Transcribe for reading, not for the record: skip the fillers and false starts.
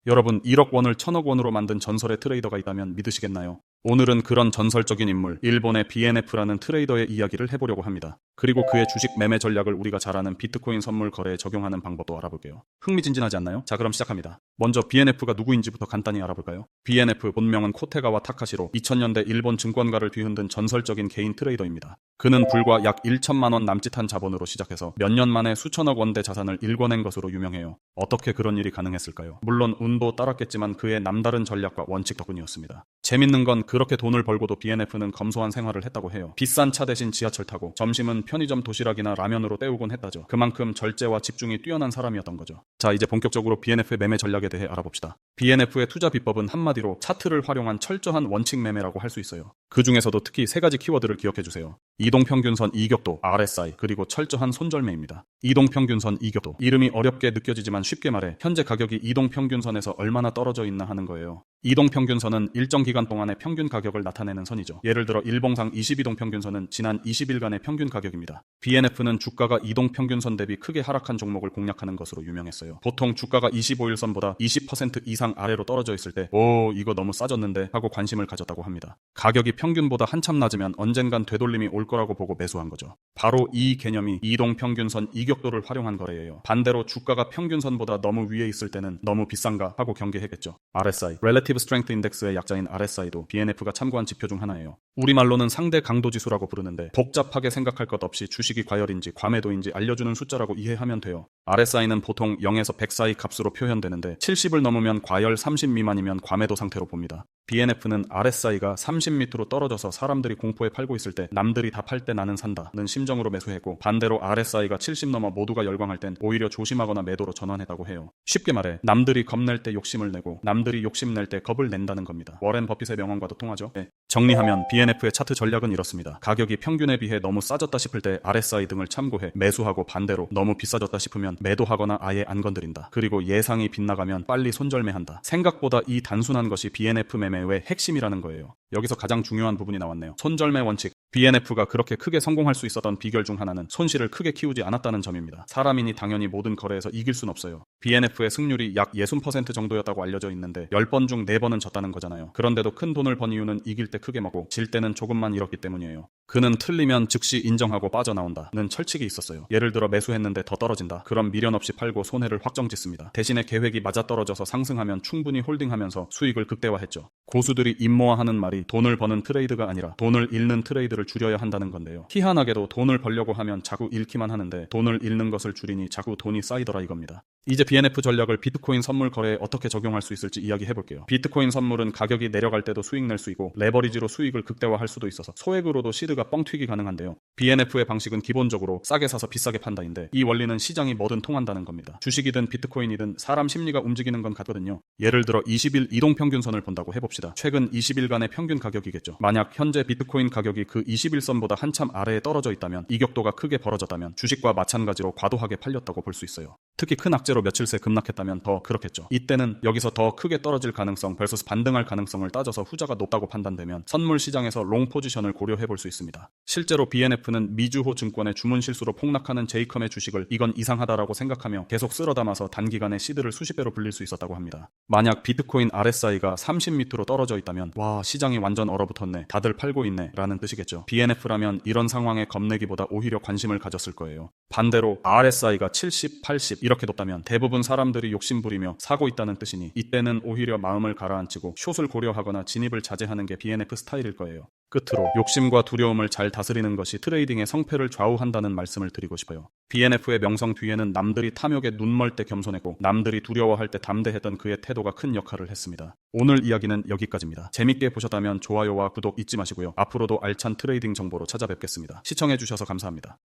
여러분 1억 원을 1000억 원으로 만든 전설의 트레이더가 있다면 믿으시겠나요? 오늘은 그런 전설적인 인물, 일본의 BNF라는 트레이더의 이야기를 해보려고 합니다. 그리고 그의 주식 매매 전략을 우리가 잘 아는 비트코인 선물 거래에 적용하는 방법도 알아볼게요. 흥미진진하지 않나요? 자, 그럼 시작합니다. 먼저 BNF가 누구인지부터 간단히 알아볼까요? BNF 본명은 코테가와 타카시로 2000년대 일본 증권가를 뒤흔든 전설적인 개인 트레이더입니다. 그는 불과 약 1천만 원 남짓한 자본으로 시작해서 몇 년 만에 수천억 원대 자산을 일궈낸 것으로 유명해요. 어떻게 그런 일이 가능했을까요? 물론 운도 따랐겠지만 그의 남다른 전략과 원칙 덕분이었습니다. 재밌는 건 그렇게 돈을 벌고도 BNF는 검소한 생활을 했다고 해요. 비싼 차 대신 지하철 타고 점심은 편의점 도시락이나 라면으로 때우곤 했다죠. 그만큼 절제와 집중이 뛰어난 사람이었던 거죠. 자, 이제 본격적으로 BNF의 매매 전략에 대해 알아봅시다. BNF의 투자 비법은 한마디로 차트를 활용한 철저한 원칙 매매라고 할 수 있어요. 그 중에서도 특히 세 가지 키워드를 기억해주세요. 이동평균선 이격도, RSI, 그리고 철저한 손절매입니다. 이동평균선 이격도. 이름이 어렵게 느껴지지만 쉽게 말해 현재 가격이 이동평균선에서 얼마나 떨어져 있나 하는 거예요. 이동평균선은 일정 기간 동안의 평균 가격을 나타내는 선이죠. 예를 들어 일봉상 22동평균선은 지난 20일간의 평균 가격입니다. BNF는 주가가 이동평균선 대비 크게 하락한 종목을 공략하는 것으로 유명했어요. 보통 주가가 25일선보다 20% 이상 아래로 떨어져 있을 때 이거 너무 싸졌는데 하고 관심을 가졌다고 합니다. 가격이 평균보다 한참 낮으면 언젠간 되돌림이 올 거라고 보고 매수한 거죠. 바로 이 개념이 이동평균선 이격도를 활용한 거래예요. 반대로 주가가 평균선보다 너무 위에 있을 때는 너무 비싼가 하고 경계했겠죠. RSI, Relative Strength Index의 약자인 RSI도 BNF가 참고한 지표 중 하나예요. 우리말로는 상대 강도 지수라고 부르는데 복잡하게 생각할 것 없이 주식이 과열인지 과매도인지 알려주는 숫자라고 이해하면 돼요. RSI는 보통 0에서 100 사이 값으로 표현되는데 70을 넘으면 과열, 30 미만이면 과매도 상태로 봅니다. BNF는 RSI가 30 밑으로 떨어져서 사람들이 공포에 팔고 있을 때 남들이 다 팔 때 나는 산다는 심정으로 매수했고, 반대로 RSI가 70 넘어 모두가 열광할 땐 오히려 조심하거나 매도로 전환했다고 해요. 쉽게 말해 남들이 겁낼 때 욕심을 내고 남들이 욕심낼 때 겁을 낸다는 겁니다. 워렌 버핏의 명언과도 통하죠. 네. 정리하면 BNF의 차트 전략은 이렇습니다. 가격이 평균에 비해 너무 싸졌다 싶을 때 RSI 등을 참고해 매수하고, 반대로 너무 비싸졌다 싶으면 매도하거나 아예 안 건드린다. 그리고 예상이 빗나가면 빨리 손절매한다. 생각보다 이 단순한 것이 BNF 매매의 핵심이라는 거예요. 여기서 가장 중요한 부분이 나왔네요. 손절매 원칙. BNF가 그렇게 크게 성공할 수 있었던 비결 중 하나는 손실을 크게 키우지 않았다는 점입니다. 사람이니 당연히 모든 거래에서 이길 순 없어요. BNF의 승률이 약 60% 정도였다고 알려져 있는데 10번 중 4번은 졌다는 거잖아요. 그런데도 큰 돈을 번 이유는 이길 때 크게 먹고 질 때는 조금만 잃었기 때문이에요. 그는 틀리면 즉시 인정하고 빠져나온다는 철칙이 있었어요. 예를 들어 매수했는데 더 떨어진다. 그럼 미련 없이 팔고 손해를 확정짓습니다. 대신에 계획이 맞아떨어져서 상승하면 충분히 홀딩하면서 수익을 극대화했죠. 고수들이 입모아하는 말이 돈을 버는 트레이드가 아니라 돈을 잃는 트레이드를 줄여야 한다는 건데요. 희한하게도 돈을 벌려고 하면 자꾸 잃기만 하는데 돈을 잃는 것을 줄이니 자꾸 돈이 쌓이더라 이겁니다. 이제 BNF 전략을 비트코인 선물 거래에 어떻게 적용할 수 있을지 이야기해볼게요. 비트코인 선물은 가격이 내려갈 때도 수익 낼 수 있고 레버리지로 수익을 극대화할 수도 있어서 소액으로도 시드가 뻥튀기 가능한데요. BNF의 방식은 기본적으로 싸게 사서 비싸게 판다인데, 이 원리는 시장이 뭐든 통한다는 겁니다. 주식이든 비트코인이든 사람 심리가 움직이는 건 같거든요. 예를 들어 20일 이동평균선을 본다고 해봅시다. 최근 20일간의 평균 가격이겠죠. 만약 현재 비트코인 가격이 그 21선보다 한참 아래에 떨어져 있다면, 이격도가 크게 벌어졌다면 주식과 마찬가지로 과도하게 팔렸다고 볼 수 있어요. 특히 큰 악재로 며칠 새 급락했다면 더 그렇겠죠. 이때는 여기서 더 크게 떨어질 가능성 vs 반등할 가능성을 따져서 후자가 높다고 판단되면 선물 시장에서 롱 포지션을 고려해 볼 수 있습니다. 실제로 BNF는 미주호 증권의 주문 실수로 폭락하는 제이컴의 주식을 이건 이상하다라고 생각하며 계속 쓸어 담아서 단기간에 시드를 수십 배로 불릴 수 있었다고 합니다. 만약 비트코인 RSI가 30 밑으로 떨어져 있다면 와, 시장이 완전 얼어붙었네, 다들 팔고 있네 라는 뜻이겠죠. BNF라면 이런 상황에 겁내기보다 오히려 관심을 가졌을 거예요. 반대로 RSI가 70, 80 이렇게 높다면 대부분 사람들이 욕심부리며 사고 있다는 뜻이니 이때는 오히려 마음을 가라앉히고 숏을 고려하거나 진입을 자제하는 게 BNF 스타일일 거예요. 끝으로 욕심과 두려움을 잘 다스리는 것이 트레이딩의 성패를 좌우한다는 말씀을 드리고 싶어요. BNF의 명성 뒤에는 남들이 탐욕에 눈멀 때 겸손했고 남들이 두려워할 때 담대했던 그의 태도가 큰 역할을 했습니다. 오늘 이야기는 여기까지입니다. 재밌게 보셨다면 좋아요와 구독 잊지 마시고요. 앞으로도 알찬 트레이딩 정보로 찾아뵙겠습니다. 시청해주셔서 감사합니다.